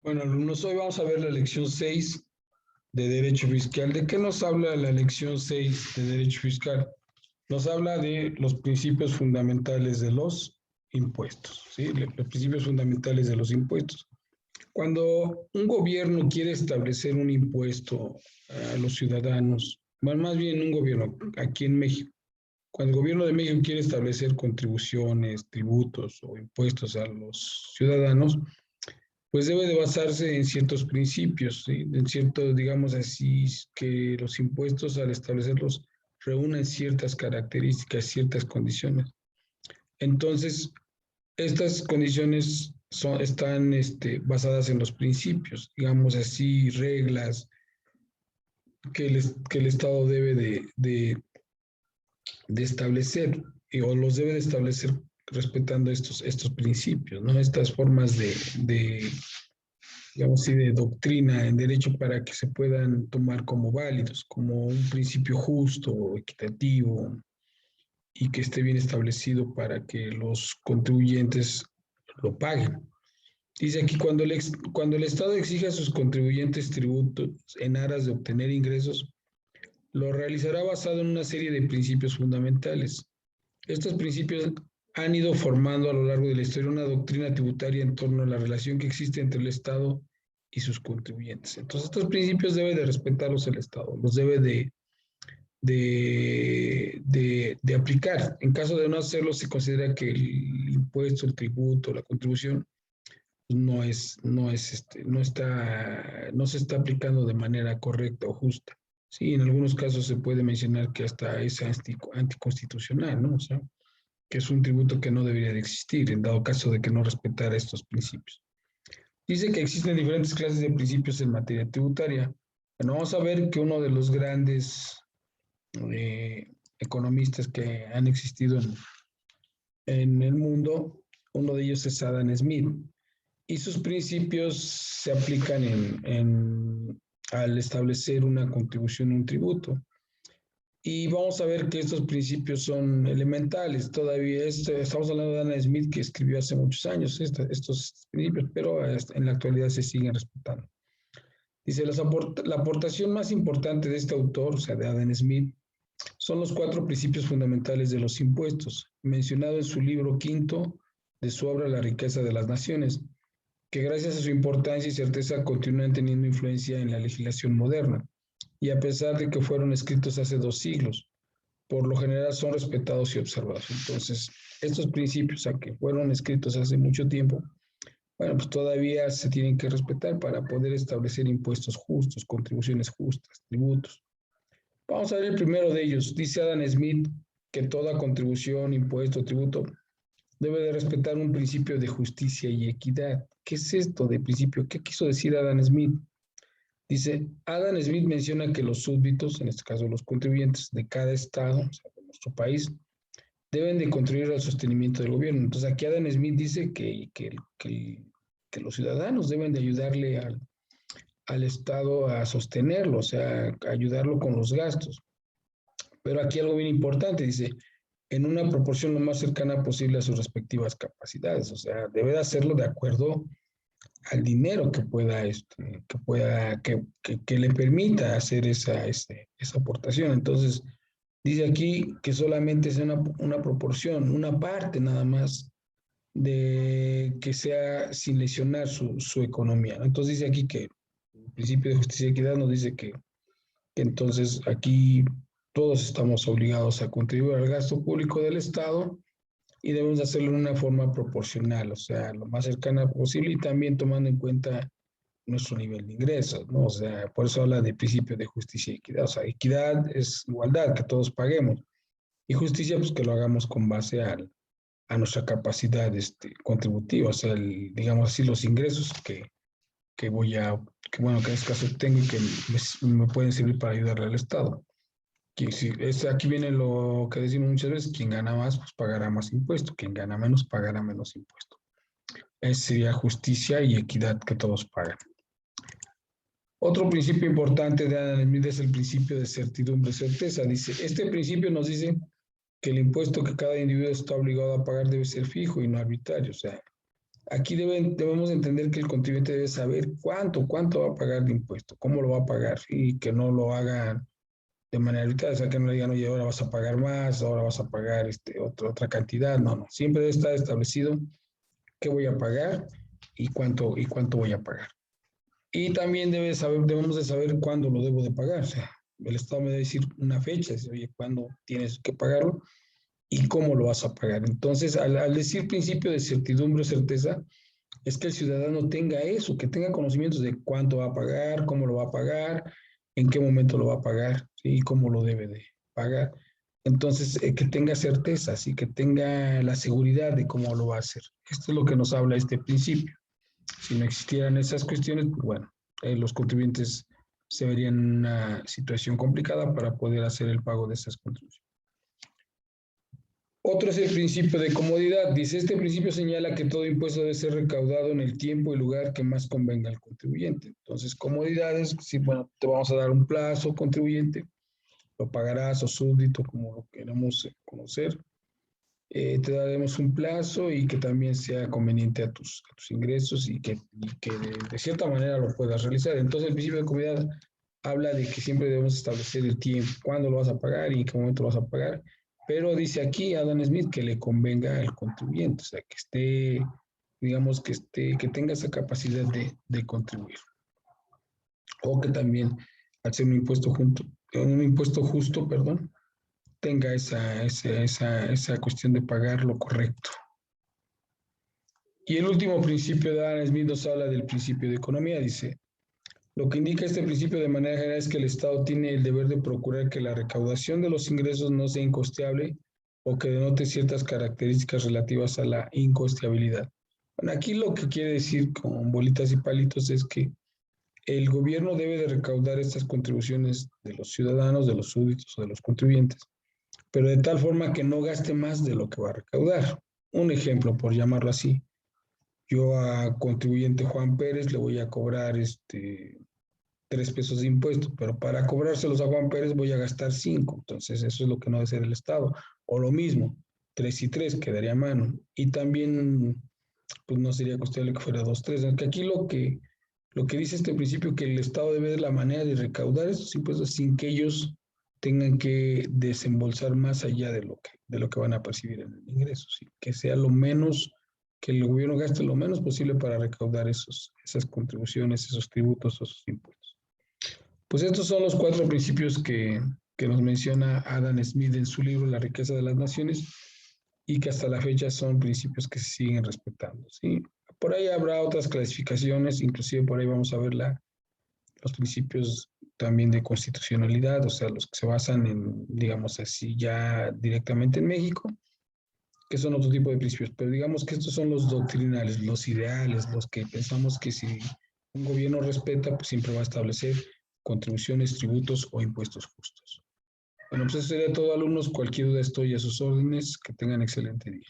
Bueno, alumnos, hoy vamos a ver la lección 6 de Derecho Fiscal. ¿De qué nos habla la lección 6 de Derecho Fiscal? Nos habla de los principios fundamentales de los impuestos, ¿sí? Los principios fundamentales de los impuestos. Cuando un gobierno quiere establecer un impuesto a los ciudadanos, bueno, más bien un gobierno aquí en México, cuando el gobierno de México quiere establecer contribuciones, tributos o impuestos a los ciudadanos, pues debe de basarse en ciertos principios, ¿sí? En cierto, digamos así, que los impuestos al establecerlos reúnen ciertas características, ciertas condiciones. Entonces, estas condiciones están basadas en los principios, digamos así, reglas que el Estado debe de establecer o los debe de establecer respetando estos principios, ¿no? Estas formas digamos así, de doctrina en derecho para que se puedan tomar como válidos, como un principio justo, equitativo y que esté bien establecido para que los contribuyentes lo paguen. Dice aquí, cuando el Estado exige a sus contribuyentes tributos en aras de obtener ingresos, lo realizará basado en una serie de principios fundamentales. Estos principios han ido formando a lo largo de la historia una doctrina tributaria en torno a la relación que existe entre el Estado y sus contribuyentes. Entonces, estos principios debe de respetarlos el Estado, los debe de aplicar. En caso de no hacerlo, se considera que el impuesto, el tributo, la contribución no se está aplicando de manera correcta o justa. Sí, en algunos casos se puede mencionar que hasta es anticonstitucional, ¿no? O sea, que es un tributo que no debería de existir en dado caso de que no respetara estos principios. Dice que existen diferentes clases de principios en materia tributaria. Bueno, vamos a ver que uno de los grandes economistas que han existido en el mundo, uno de ellos es Adam Smith, y sus principios se aplican al establecer una contribución y un tributo. Y vamos a ver que estos principios son elementales. Todavía estamos hablando de Adam Smith, que escribió hace muchos años estos principios, pero en la actualidad se siguen respetando. Dice, la aportación más importante de este autor, o sea, de Adam Smith, son los 4 principios fundamentales de los impuestos, mencionado en su libro quinto de su obra La riqueza de las naciones, que gracias a su importancia y certeza continúan teniendo influencia en la legislación moderna, y a pesar de que fueron escritos hace 2 siglos, por lo general son respetados y observados. Entonces, estos principios, aunque fueron escritos hace mucho tiempo, bueno, pues todavía se tienen que respetar para poder establecer impuestos justos, contribuciones justas, tributos. Vamos a ver el primero de ellos. Dice Adam Smith que toda contribución, impuesto, tributo debe de respetar un principio de justicia y equidad. ¿Qué es esto de principio? ¿Qué quiso decir Adam Smith? Dice, Adam Smith menciona que los súbditos, en este caso los contribuyentes de cada estado, o sea, de nuestro país, deben de contribuir al sostenimiento del gobierno. Entonces aquí Adam Smith dice que los ciudadanos deben de ayudarle al Estado a sostenerlo, o sea, a ayudarlo con los gastos. Pero aquí algo bien importante, dice, en una proporción lo más cercana posible a sus respectivas capacidades, o sea, debe de hacerlo de acuerdo al dinero que le permita hacer esa aportación. Entonces, dice aquí que solamente es una proporción, una parte nada más de que sea sin lesionar su economía, ¿no? Entonces dice aquí que el principio de justicia y equidad nos dice que entonces aquí todos estamos obligados a contribuir al gasto público del Estado y debemos hacerlo de una forma proporcional, o sea, lo más cercana posible y también tomando en cuenta nuestro nivel de ingresos, ¿no? O sea, por eso habla de principio de justicia y equidad. O sea, equidad es igualdad, que todos paguemos. Y justicia, pues que lo hagamos con base a nuestra capacidad contributiva, o sea, digamos así, los ingresos que bueno, que en este caso tengo y que me pueden servir para ayudarle al Estado. Aquí viene lo que decimos muchas veces, quien gana más, pues pagará más impuesto, quien gana menos, pagará menos impuesto. Esa sería justicia y equidad, que todos pagan. Otro principio importante de Adam Smith es el principio de certidumbre, certeza. Dice, este principio nos dice que el impuesto que cada individuo está obligado a pagar debe ser fijo y no arbitrario. O sea, aquí debemos entender que el contribuyente debe saber cuánto va a pagar de impuesto, cómo lo va a pagar y que no lo haga de manera arbitraria, o sea, que no le digan, oye, ahora vas a pagar más, ahora vas a pagar otra cantidad. No, no, siempre debe estar establecido qué voy a pagar y cuánto voy a pagar. Y también debemos de saber cuándo lo debo de pagar. O sea, el Estado me debe decir una fecha, oye, cuándo tienes que pagarlo y cómo lo vas a pagar. Entonces, al decir principio de certidumbre o certeza, es que el ciudadano tenga eso, que tenga conocimientos de cuánto va a pagar, cómo lo va a pagar, en qué momento lo va a pagar, ¿sí? Y cómo lo debe de pagar. Entonces, que tenga certeza, ¿sí? Que tenga la seguridad de cómo lo va a hacer. Esto es lo que nos habla este principio. Si no existieran esas cuestiones, pues bueno, los contribuyentes se verían en una situación complicada para poder hacer el pago de esas contribuciones. Otro es el principio de comodidad. Dice, este principio señala que todo impuesto debe ser recaudado en el tiempo y lugar que más convenga al contribuyente. Entonces, comodidades, si bueno, te vamos a dar un plazo, contribuyente, lo pagarás o súbdito, como lo queramos conocer. Te daremos un plazo y que también sea conveniente a tus ingresos y que de cierta manera lo puedas realizar. Entonces, el principio de comodidad habla de que siempre debemos establecer el tiempo, cuándo lo vas a pagar y en qué momento lo vas a pagar. Pero dice aquí Adam Smith que le convenga al contribuyente, o sea, que esté, digamos, que tenga esa capacidad de contribuir. O que también, al ser un impuesto justo, perdón, tenga esa cuestión de pagar lo correcto. Y el último principio de Adam Smith nos habla del principio de economía, dice, lo que indica este principio de manera general es que el Estado tiene el deber de procurar que la recaudación de los ingresos no sea incosteable o que denote ciertas características relativas a la incosteabilidad. Bueno, aquí lo que quiere decir con bolitas y palitos es que el gobierno debe de recaudar estas contribuciones de los ciudadanos, de los súbditos o de los contribuyentes, pero de tal forma que no gaste más de lo que va a recaudar. Un ejemplo, por llamarlo así, yo a contribuyente Juan Pérez le voy a cobrar 3 pesos de impuestos, pero para cobrárselos a Juan Pérez voy a gastar 5, entonces eso es lo que no debe ser el Estado. O lo mismo, 3 y 3 quedaría a mano. Y también, pues no sería cuestión que fuera 2, 3, aunque aquí lo que dice este principio, que el Estado debe ver la manera de recaudar esos impuestos sin que ellos tengan que desembolsar más allá de lo que van a percibir en el ingreso, ¿sí? Que sea lo menos, que el gobierno gaste lo menos posible para recaudar esas contribuciones, esos tributos, esos impuestos. Pues estos son los 4 principios que nos menciona Adam Smith en su libro La riqueza de las naciones y que hasta la fecha son principios que se siguen respetando, ¿sí? Por ahí habrá otras clasificaciones, inclusive por ahí vamos a ver los principios también de constitucionalidad, o sea, los que se basan en, digamos así, ya directamente en México, que son otro tipo de principios, pero digamos que estos son los doctrinales, los ideales, los que pensamos que si un gobierno respeta, pues siempre va a establecer contribuciones, tributos o impuestos justos. Bueno, pues eso sería todo, alumnos. Cualquier duda estoy a sus órdenes. Que tengan excelente día.